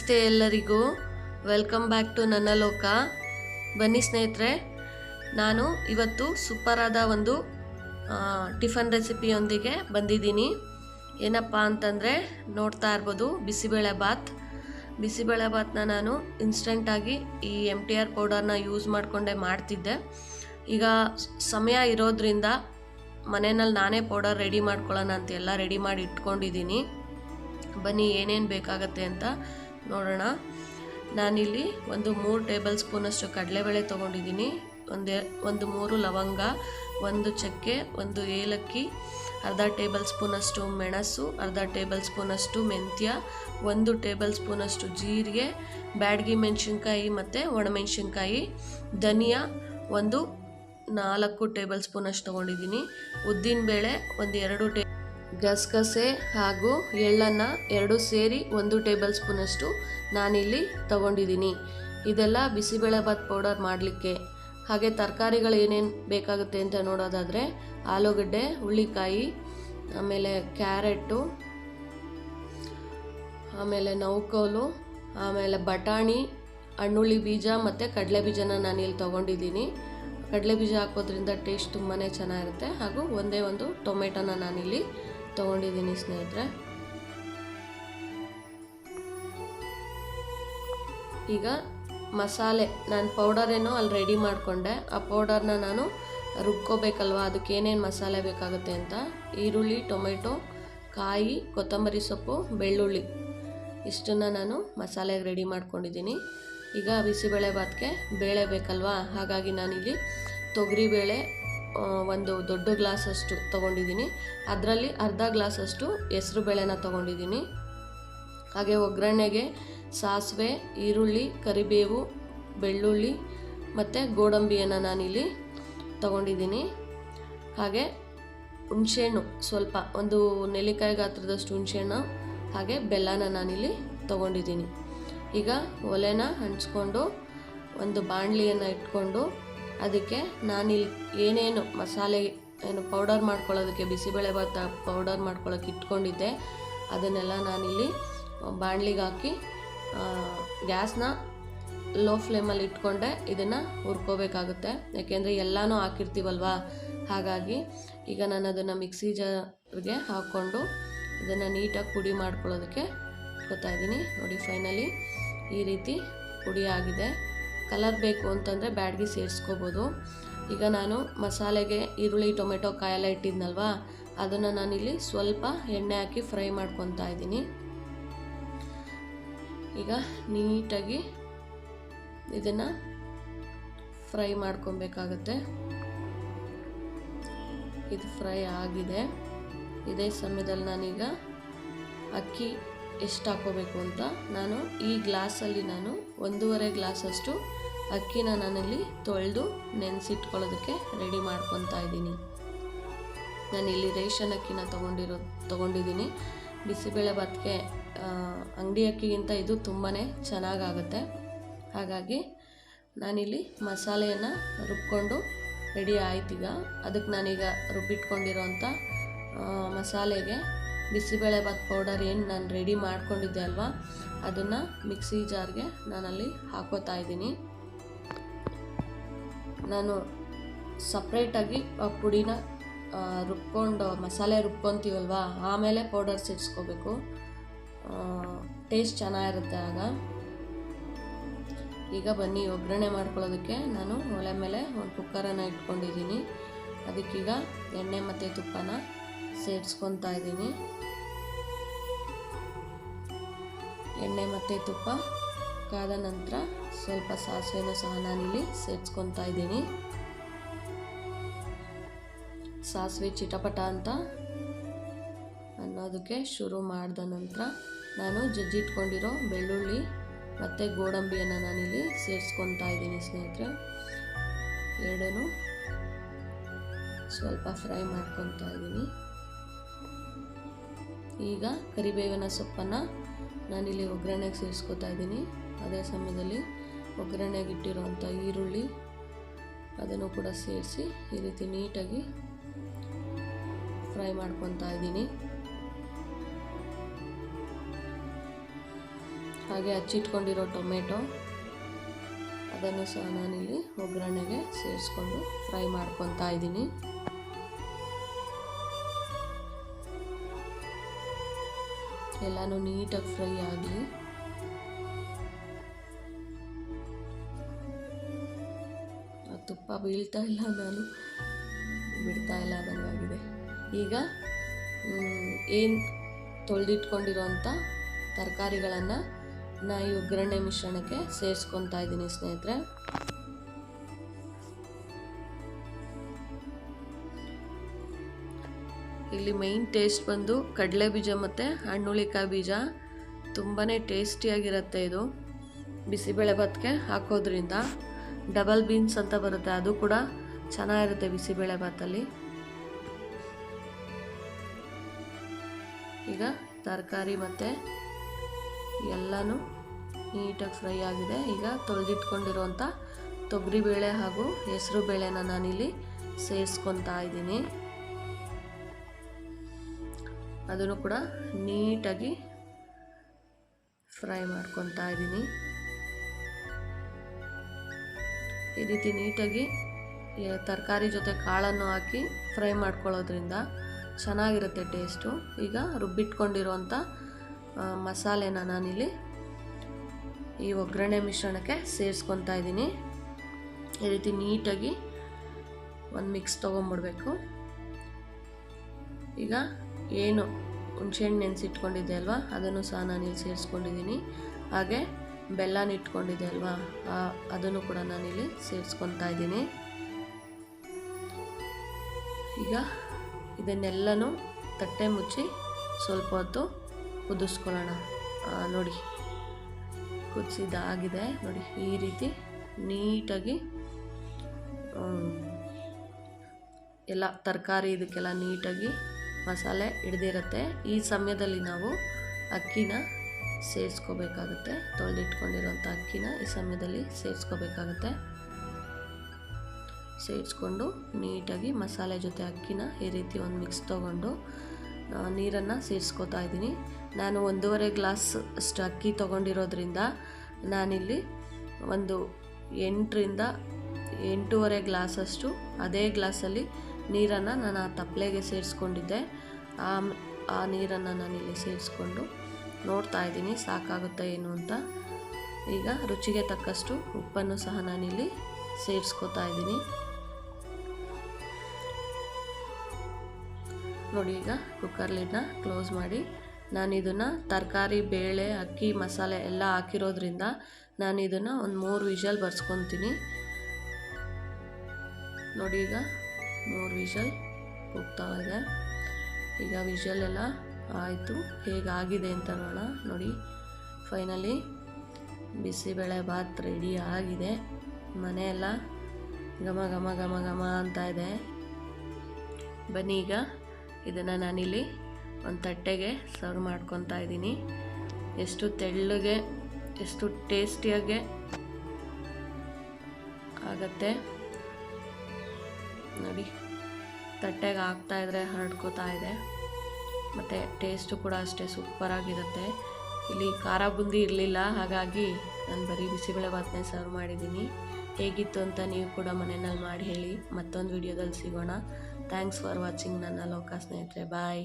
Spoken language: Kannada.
ನಮಸ್ತೆ ಎಲ್ಲರಿಗೂ, ವೆಲ್ಕಮ್ ಬ್ಯಾಕ್ ಟು ನನ್ನ ಲೋಕ. ಬನ್ನಿ ಸ್ನೇಹಿತರೆ, ನಾನು ಇವತ್ತು ಸೂಪರ್ ಆದ ಒಂದು ಟಿಫನ್ ರೆಸಿಪಿಯೊಂದಿಗೆ ಬಂದಿದ್ದೀನಿ. ಏನಪ್ಪ ಅಂತಂದರೆ ನೋಡ್ತಾ ಇರ್ಬೋದು, ಬಿಸಿಬೇಳೆ ಬಾತ್ನ ನಾನು ಇನ್ಸ್ಟೆಂಟಾಗಿ ಈ MTR ಪೌಡರ್ನ ಯೂಸ್ ಮಾಡಿಕೊಂಡೇ ಮಾಡ್ತಿದ್ದೆ. ಈಗ ಸಮಯ ಇರೋದ್ರಿಂದ ಮನೆಯಲ್ಲಿ ನಾನೇ ಪೌಡರ್ ರೆಡಿ ಮಾಡ್ಕೊಳ್ಳೋಣ ಅಂತ ಎಲ್ಲ ರೆಡಿ ಮಾಡಿ ಇಟ್ಕೊಂಡಿದ್ದೀನಿ. ಬನ್ನಿ ಏನೇನು ಬೇಕಾಗತ್ತೆ ಅಂತ ನೋಡೋಣ. ನಾನಿಲ್ಲಿ ಒಂದು 3 ಟೇಬಲ್ ಸ್ಪೂನಷ್ಟು ಕಡಲೆಬೇಳೆ ತೊಗೊಂಡಿದ್ದೀನಿ, ಒಂದು 3 ಲವಂಗ, ಒಂದು ಚಕ್ಕೆ, ಒಂದು ಏಲಕ್ಕಿ, ಅರ್ಧ ಟೇಬಲ್ ಸ್ಪೂನಷ್ಟು ಮೆಣಸು, ಅರ್ಧ ಟೇಬಲ್ ಸ್ಪೂನಷ್ಟು ಮೆಂತ್ಯ, 1 ಟೇಬಲ್ ಸ್ಪೂನಷ್ಟು ಜೀರಿಗೆ, ಬ್ಯಾಡಗಿ ಮೆಣಸಿನ್ಕಾಯಿ ಮತ್ತು ಒಣಮೆಣಸಿನ್ಕಾಯಿ, ಧನಿಯಾ ಒಂದು 4 ಟೇಬಲ್ ಸ್ಪೂನಷ್ಟು ತೊಗೊಂಡಿದ್ದೀನಿ, ಉದ್ದಿನಬೇಳೆ ಒಂದು 2 ಗಸಗಸೆ ಹಾಗೂ ಎಳ್ಳನ್ನು 2 ಸೇರಿ 1 ಟೇಬಲ್ ಸ್ಪೂನಷ್ಟು ನಾನಿಲ್ಲಿ ತಗೊಂಡಿದ್ದೀನಿ. ಇದೆಲ್ಲ ಬಿಸಿಬೇಳೆಬಾತ್ ಪೌಡರ್ ಮಾಡಲಿಕ್ಕೆ. ಹಾಗೆ ತರಕಾರಿಗಳು ಏನೇನು ಬೇಕಾಗುತ್ತೆ ಅಂತ ನೋಡೋದಾದರೆ ಆಲೂಗಡ್ಡೆ, ಹುಳ್ಳಿಕಾಯಿ, ಆಮೇಲೆ ಕ್ಯಾರೆಟು, ಆಮೇಲೆ ನೌಕೋಲು, ಆಮೇಲೆ ಬಟಾಣಿ, ಹಣ್ಣುಳ್ಳಿ ಬೀಜ ಮತ್ತು ಕಡಲೆ ಬೀಜನ ನಾನಿಲ್ಲಿ ತೊಗೊಂಡಿದ್ದೀನಿ. ಕಡಲೆ ಬೀಜ ಹಾಕೋದ್ರಿಂದ ಟೇಸ್ಟ್ ತುಂಬಾ ಚೆನ್ನಾಗಿರುತ್ತೆ. ಹಾಗೂ ಒಂದೇ ಒಂದು ಟೊಮೆಟೊನ ನಾನಿಲ್ಲಿ ತೊಗೊಂಡಿದ್ದೀನಿ ಸ್ನೇಹಿತರೆ. ಈಗ ಮಸಾಲೆ, ನಾನು ಪೌಡರ್ ಏನೋ ಅಲ್ಲಿ ರೆಡಿ ಮಾಡಿಕೊಂಡೆ. ಆ ಪೌಡರ್ನ ನಾನು ರುಬ್ಕೋಬೇಕಲ್ವ, ಅದಕ್ಕೆ ಏನೇನು ಮಸಾಲೆ ಬೇಕಾಗುತ್ತೆ ಅಂತ ಈರುಳ್ಳಿ, ಟೊಮೆಟೊ, ಕಾಯಿ, ಕೊತ್ತಂಬರಿ ಸೊಪ್ಪು, ಬೆಳ್ಳುಳ್ಳಿ ಇಷ್ಟನ್ನು ನಾನು ಮಸಾಲೆಗೆ ರೆಡಿ ಮಾಡ್ಕೊಂಡಿದ್ದೀನಿ. ಈಗ ಬಿಸಿಬೇಳೆ ಬಾತ್ಗೆ ಬೇಳೆ ಬೇಕಲ್ವ, ಹಾಗಾಗಿ ನಾನಿಲ್ಲಿ ತೊಗರಿಬೇಳೆ ಒಂದು ದೊಡ್ಡ ಗ್ಲಾಸಷ್ಟು ತೊಗೊಂಡಿದ್ದೀನಿ. ಅದರಲ್ಲಿ ಅರ್ಧ ಗ್ಲಾಸಷ್ಟು ಹೆಸ್ರು ಬೇಳೆನ ತೊಗೊಂಡಿದ್ದೀನಿ. ಹಾಗೆ ಒಗ್ಗರಣೆಗೆ ಸಾಸಿವೆ, ಈರುಳ್ಳಿ, ಕರಿಬೇವು, ಬೆಳ್ಳುಳ್ಳಿ ಮತ್ತು ಗೋಡಂಬಿಯನ್ನು ನಾನಿಲ್ಲಿ ತೊಗೊಂಡಿದ್ದೀನಿ. ಹಾಗೆ ಹುಣಸೆಹಣ್ಣು ಸ್ವಲ್ಪ, ಒಂದು ನೆಲ್ಲಿಕಾಯಿ ಗಾತ್ರದಷ್ಟು ಹುಣಸೆಹಣ್ಣು, ಹಾಗೆ ಬೆಲ್ಲನ ನಾನಿಲ್ಲಿ ತೊಗೊಂಡಿದ್ದೀನಿ. ಈಗ ಒಲೆನ ಹಂಚ್ಕೊಂಡು ಒಂದು ಬಾಣಲಿಯನ್ನು ಇಟ್ಕೊಂಡು ಅದಕ್ಕೆ ನಾನಿಲ್ಲಿ ಏನೇನು ಮಸಾಲೆ ಏನು ಪೌಡರ್ ಮಾಡ್ಕೊಳ್ಳೋದಕ್ಕೆ, ಬಿಸಿಬೇಳೆ ಬಾತ್ ಪೌಡರ್ ಮಾಡ್ಕೊಳ್ಳೋಕೆ ಇಟ್ಕೊಂಡಿದ್ದೆ ಅದನ್ನೆಲ್ಲ ನಾನಿಲ್ಲಿ ಬಾಣಲಿಗೆ ಹಾಕಿ ಗ್ಯಾಸ್ನ ಲೋ ಫ್ಲೇಮಲ್ಲಿ ಇಟ್ಕೊಂಡೆ ಇದನ್ನು ಹುರ್ಕೋಬೇಕಾಗುತ್ತೆ. ಯಾಕೆಂದರೆ ಎಲ್ಲನೂ ಹಾಕಿರ್ತೀವಲ್ವ, ಹಾಗಾಗಿ ಈಗ ನಾನು ಅದನ್ನು ಮಿಕ್ಸಿ ಜಾರ್ಗೆ ಹಾಕ್ಕೊಂಡು ಇದನ್ನು ನೀಟಾಗಿ ಪುಡಿ ಮಾಡ್ಕೊಳ್ಳೋದಕ್ಕೆ ಇಟ್ಕೊತಾಯಿದ್ದೀನಿ. ನೋಡಿ, ಫೈನಲಿ ಈ ರೀತಿ ಪುಡಿ ಆಗಿದೆ. ಕಲರ್ ಬೇಕು ಅಂತಂದರೆ ಬ್ಯಾಡಗಿ ಸೇರಿಸ್ಕೋಬೋದು. ಈಗ ನಾನು ಮಸಾಲೆಗೆ ಈರುಳ್ಳಿ, ಟೊಮೆಟೊ, ಕಾಯೆಲ್ಲ ಇಟ್ಟಿದ್ನಲ್ವ, ಅದನ್ನು ನಾನಿಲ್ಲಿ ಸ್ವಲ್ಪ ಎಣ್ಣೆ ಹಾಕಿ ಫ್ರೈ ಮಾಡ್ಕೊತಾ ಇದ್ದೀನಿ. ಈಗ ನೀಟಾಗಿ ಇದನ್ನು ಫ್ರೈ ಮಾಡ್ಕೊಬೇಕಾಗತ್ತೆ. ಇದು ಫ್ರೈ ಆಗಿದೆ. ಇದೇ ಸಮಯದಲ್ಲಿ ನಾನೀಗ ಅಕ್ಕಿ ಎಷ್ಟು ಹಾಕೋಬೇಕು ಅಂತ ನಾನು ಈ ಗ್ಲಾಸಲ್ಲಿ ನಾನು 1.5 ಗ್ಲಾಸಷ್ಟು ಅಕ್ಕಿನ ನಾನಲ್ಲಿ ತೊಳೆದು ನೆನೆಸಿಟ್ಕೊಳ್ಳೋದಕ್ಕೆ ರೆಡಿ ಮಾಡ್ಕೊತಾ ಇದ್ದೀನಿ. ನಾನಿಲ್ಲಿ ರೇಷನ್ ಅಕ್ಕಿನ ತೊಗೊಂಡಿದ್ದೀನಿ. ಬಿಸಿಬೇಳೆ ಬಾತ್ಗೆ ಅಂಗಡಿ ಅಕ್ಕಿಗಿಂತ ಇದು ತುಂಬಾ ಚೆನ್ನಾಗಾಗುತ್ತೆ. ಹಾಗಾಗಿ ನಾನಿಲ್ಲಿ ಮಸಾಲೆಯನ್ನು ರುಬ್ಕೊಂಡು ರೆಡಿ ಆಯ್ತೀಗ. ಅದಕ್ಕೆ ನಾನೀಗ ರುಬ್ಬಿಟ್ಕೊಂಡಿರೋಂಥ ಮಸಾಲೆಗೆ ಬಿಸಿಬೇಳೆ ಬಾತ್ ಪೌಡರ್ ಏನು ನಾನು ರೆಡಿ ಮಾಡ್ಕೊಂಡಿದ್ದೆ ಅಲ್ವಾ, ಅದನ್ನು ಮಿಕ್ಸಿ ಜಾರ್ಗೆ ನಾನಲ್ಲಿ ಹಾಕೋತಾ ಇದ್ದೀನಿ. ನಾನು ಸಪ್ರೇಟಾಗಿ ಆ ಪುಡಿನ ರುಬ್ಕೊಂಡು ಮಸಾಲೆ ರುಬ್ಕೊತೀವಲ್ವ, ಆಮೇಲೆ ಪೌಡರ್ ಸೇರಿಸ್ಕೋಬೇಕು. ಟೇಸ್ಟ್ ಚೆನ್ನಾಗಿರುತ್ತೆ ಆಗ. ಈಗ ಬನ್ನಿ ಒಗ್ಗರಣೆ ಮಾಡ್ಕೊಳ್ಳೋದಕ್ಕೆ ನಾನು ಒಲೆ ಮೇಲೆ ಒಂದು ಕುಕ್ಕರನ್ನು ಇಟ್ಕೊಂಡಿದ್ದೀನಿ. ಅದಕ್ಕೀಗ ಎಣ್ಣೆ ಮತ್ತು ತುಪ್ಪನ ಸೇರಿಸ್ಕೊತಾ ಇದ್ದೀನಿ. ಎಣ್ಣೆ ಮತ್ತು ತುಪ್ಪ ಕಾದ ನಂತರ ಸ್ವಲ್ಪ ಸಾಸಿವೆನೂ ಸಹ ನಾನಿಲ್ಲಿ ಸೇರಿಸ್ಕೊತಾ ಇದ್ದೀನಿ. ಸಾಸಿವೆ ಚಿಟಪಟ ಅಂತ ಅನ್ನೋದಕ್ಕೆ ಶುರು ಮಾಡಿದ ನಂತರ ನಾನು ಜಜ್ಜಿಟ್ಕೊಂಡಿರೋ ಬೆಳ್ಳುಳ್ಳಿ ಮತ್ತು ಗೋಡಂಬಿಯನ್ನು ನಾನಿಲ್ಲಿ ಸೇರಿಸ್ಕೊತಾ ಇದ್ದೀನಿ ಸ್ನೇಹಿತರೆ. ಎರಡೂ ಸ್ವಲ್ಪ ಫ್ರೈ ಮಾಡ್ಕೊತಾ ಇದ್ದೀನಿ. ಈಗ ಕರಿಬೇವಿನ ಸೊಪ್ಪನ್ನು ನಾನಿಲ್ಲಿ ಒಗ್ಗರಣೆಗೆ ಸೇರಿಸ್ಕೊತಾ ಇದ್ದೀನಿ. ಅದೇ ಸಮಯದಲ್ಲಿ ಒಗ್ಗರಣೆಗೆ ಇಟ್ಟಿರೋಂಥ ಈರುಳ್ಳಿ ಅದನ್ನು ಕೂಡ ಸೇರಿಸಿ ಈ ರೀತಿ ನೀಟಾಗಿ ಫ್ರೈ ಮಾಡ್ಕೊತಾ ಇದ್ದೀನಿ. ಹಾಗೆ ಹಚ್ಚಿಟ್ಕೊಂಡಿರೋ ಟೊಮೆಟೊ ಅದನ್ನು ಸಹ ನಾನಿಲ್ಲಿ ಒಗ್ಗರಣೆಗೆ ಸೇರಿಸ್ಕೊಂಡು ಫ್ರೈ ಮಾಡ್ಕೊತಾ ಇದ್ದೀನಿ. ಎಲ್ಲನೂ ನೀಟಾಗಿ ಫ್ರೈ ಆಗಲಿ. ತುಪ್ಪ ಬೀಳ್ತಾ ಇಲ್ಲ, ನಾನು ಬಿಡ್ತಾ ಇಲ್ಲ ಅನ್ನಂಗಾಗಿದೆ. ಈಗ ಏನು ತೊಳೆದಿಟ್ಕೊಂಡಿರೋಂಥ ತರಕಾರಿಗಳನ್ನು ಈ ಒಗ್ಗರಣೆ ಮಿಶ್ರಣಕ್ಕೆ ಸೇರಿಸ್ಕೊತಾ ಇದ್ದೀನಿ ಸ್ನೇಹಿತರೆ. ಇಲ್ಲಿ ಮೈನ್ ಟೇಸ್ಟ್ ಬಂದು ಕಡಲೆ ಬೀಜ ಮತ್ತು ಹಣ್ಣುಳಿಕಾಯಿ ಬೀಜ. ತುಂಬಾ ಟೇಸ್ಟಿಯಾಗಿರುತ್ತೆ ಇದು. ಬಿಸಿಬೇಳೆ ಭಾತ್ಗೆ ಹಾಕೋದ್ರಿಂದ ಡಬಲ್ ಬೀನ್ಸ್ ಅಂತ ಬರುತ್ತೆ, ಅದು ಕೂಡ ಚೆನ್ನಾಗಿರುತ್ತೆ ಬಿಸಿಬೇಳೆ ಭಾತಲ್ಲಿ. ಈಗ ತರಕಾರಿ ಮತ್ತು ಎಲ್ಲನೂ ನೀಟಾಗಿ ಫ್ರೈ ಆಗಿದೆ. ಈಗ ತೊಳೆದಿಟ್ಕೊಂಡಿರುವಂಥ ತೊಗರಿಬೇಳೆ ಹಾಗೂ ಹೆಸರು ಬೇಳೆನ ನಾನಿಲ್ಲಿ ಸೇರಿಸ್ಕೊತಾ ಇದ್ದೀನಿ. ಅದನ್ನು ಕೂಡ ನೀಟಾಗಿ ಫ್ರೈ ಮಾಡ್ಕೊತಾ ಇದ್ದೀನಿ. ಈ ರೀತಿ ನೀಟಾಗಿ ತರಕಾರಿ ಜೊತೆ ಕಾಳನ್ನು ಹಾಕಿ ಫ್ರೈ ಮಾಡ್ಕೊಳ್ಳೋದ್ರಿಂದ ಚೆನ್ನಾಗಿರುತ್ತೆ ಟೇಸ್ಟು. ಈಗ ರುಬ್ಬಿಟ್ಕೊಂಡಿರುವಂಥ ಮಸಾಲೆನ ನಾನಿಲ್ಲಿ ಈ ಒಗ್ಗರಣೆ ಮಿಶ್ರಣಕ್ಕೆ ಸೇರಿಸ್ಕೊತಾ ಇದ್ದೀನಿ. ಈ ರೀತಿ ನೀಟಾಗಿ ಒಂದು ಮಿಕ್ಸ್ ತೊಗೊಂಬಿಡ್ಬೇಕು. ಈಗ ಏನು ಹುಣಸೆಹಣ್ಣು ನೆನೆಸಿಟ್ಕೊಂಡಿದ್ದೆ ಅಲ್ವಾ, ಅದನ್ನು ಸಹ ನಾನಿಲ್ಲಿ ಸೇರಿಸ್ಕೊಂಡಿದ್ದೀನಿ. ಹಾಗೆ ಬೆಲ್ಲನ ಇಟ್ಕೊಂಡಿದ್ದೆ ಅಲ್ವಾ, ಅದನ್ನು ಕೂಡ ನಾನಿಲ್ಲಿ ಸೇರಿಸ್ಕೊತಾ ಇದ್ದೀನಿ. ಈಗ ಇದನ್ನೆಲ್ಲನೂ ತಟ್ಟೆ ಮುಚ್ಚಿ ಸ್ವಲ್ಪ ಹೊತ್ತು ಕುದಿಸ್ಕೊಳ್ಳೋಣ. ನೋಡಿ, ಕುದಿಸಿದಾಗಿದೆ ನೋಡಿ. ಈ ರೀತಿ ನೀಟಾಗಿ ಎಲ್ಲ ತರಕಾರಿ ಇದಕ್ಕೆಲ್ಲ ನೀಟಾಗಿ ಮಸಾಲೆ ಹಿಡ್ದಿರುತ್ತೆ. ಈ ಸಮಯದಲ್ಲಿ ನಾವು ಅಕ್ಕಿನ ಸೇರಿಸ್ಕೋಬೇಕಾಗುತ್ತೆ. ತೊಳೆದಿಟ್ಕೊಂಡಿರೋಂಥ ಅಕ್ಕಿನ ಈ ಸಮಯದಲ್ಲಿ ಸೇರಿಸ್ಕೋಬೇಕಾಗುತ್ತೆ. ಸೇರಿಸ್ಕೊಂಡು ನೀಟಾಗಿ ಮಸಾಲೆ ಜೊತೆ ಅಕ್ಕಿನ ಈ ರೀತಿ ಒಂದು ಮಿಕ್ಸ್ ತೊಗೊಂಡು ನೀರನ್ನು ಸೇರಿಸ್ಕೋತಾ ಇದ್ದೀನಿ. ನಾನು 1.5 ಗ್ಲಾಸ್ ಅಷ್ಟು ಅಕ್ಕಿ ತೊಗೊಂಡಿರೋದ್ರಿಂದ ನಾನಿಲ್ಲಿ ಒಂದು 8ರಿಂದ 8.5 ಗ್ಲಾಸಷ್ಟು ಅದೇ ಗ್ಲಾಸಲ್ಲಿ ನೀರನ್ನು ನಾನು ಆ ತಪ್ಪಲೆಗೆ ಸೇರಿಸ್ಕೊಂಡಿದ್ದೆ. ಆ ನೀರನ್ನು ನಾನಿಲ್ಲಿ ಸೇರಿಸ್ಕೊಂಡು ನೋಡ್ತಾ ಇದ್ದೀನಿ ಸಾಕಾಗುತ್ತಾ ಏನು ಅಂತ. ಈಗ ರುಚಿಗೆ ತಕ್ಕಷ್ಟು ಉಪ್ಪನ್ನು ಸಹ ನಾನಿಲ್ಲಿ ಸೇರಿಸ್ಕೋತಾ ಇದ್ದೀನಿ. ನೋಡಿ, ಈಗ ಕುಕ್ಕರ್ ಲಿಡ್ನ ಕ್ಲೋಸ್ ಮಾಡಿ ನಾನು ಇದನ್ನು ತರಕಾರಿ, ಬೇಳೆ, ಅಕ್ಕಿ, ಮಸಾಲೆ ಎಲ್ಲ ಹಾಕಿರೋದ್ರಿಂದ ನಾನು ಇದನ್ನು ಒಂದು 3 ವಿಷಲ್ ಬರ್ಸ್ಕೊತೀನಿ. ನೋಡಿ, ಈಗ 3 ವಿಷಲ್ ಹೋಗ್ತಾ ಇದೆ. ಈಗ ವಿಷಲ್ ಎಲ್ಲ ಆಯಿತು. ಹೇಗಾಗಿದೆ ಅಂತ ನೋಡೋಣ. ನೋಡಿ, ಫೈನಲಿ ಬಿಸಿಬೇಳೆ ಭಾತ್ ರೆಡಿ ಆಗಿದೆ. ಮನೆಯೆಲ್ಲ ಘಮ ಘಮ ಘಮ ಘಮ ಅಂತ ಇದೆ. ಬನ್ನಿ, ಈಗ ಇದನ್ನು ನಾನಿಲ್ಲಿ ಒಂದು ತಟ್ಟೆಗೆ ಸರ್ವ್ ಮಾಡ್ಕೊತಾ ಇದ್ದೀನಿ. ಎಷ್ಟು ತೆಳ್ಳಗೆ, ಎಷ್ಟು ಟೇಸ್ಟಿಯಾಗೆ ಆಗತ್ತೆ ನೋಡಿ. ತಟ್ಟೆಗೆ ಹಾಕ್ತಾಯಿದ್ರೆ ಹರಡ್ಕೋತಾ ಇದೆ. ಮತ್ತು ಟೇಸ್ಟು ಕೂಡ ಅಷ್ಟೇ ಸೂಪರಾಗಿರುತ್ತೆ. ಇಲ್ಲಿ ಖಾರ ಬುಂದಿ ಇರಲಿಲ್ಲ, ಹಾಗಾಗಿ ನಾನು ಬರೀ ಬಿಸಿಬೇಳೆ ಭಾತನೇ ಸರ್ವ್ ಮಾಡಿದ್ದೀನಿ. ಹೇಗಿತ್ತು ಅಂತ ನೀವು ಕೂಡ ಮನೆಯಲ್ಲಿ ಮಾಡಿ ಹೇಳಿ. ಮತ್ತೊಂದು ವಿಡಿಯೋದಲ್ಲಿ ಸಿಗೋಣ. ಥ್ಯಾಂಕ್ಸ್ ಫಾರ್ ವಾಚಿಂಗ್ ನನ್ನ ಲೋಕ ಸ್ನೇಹಿತರೆ. ಬಾಯ್.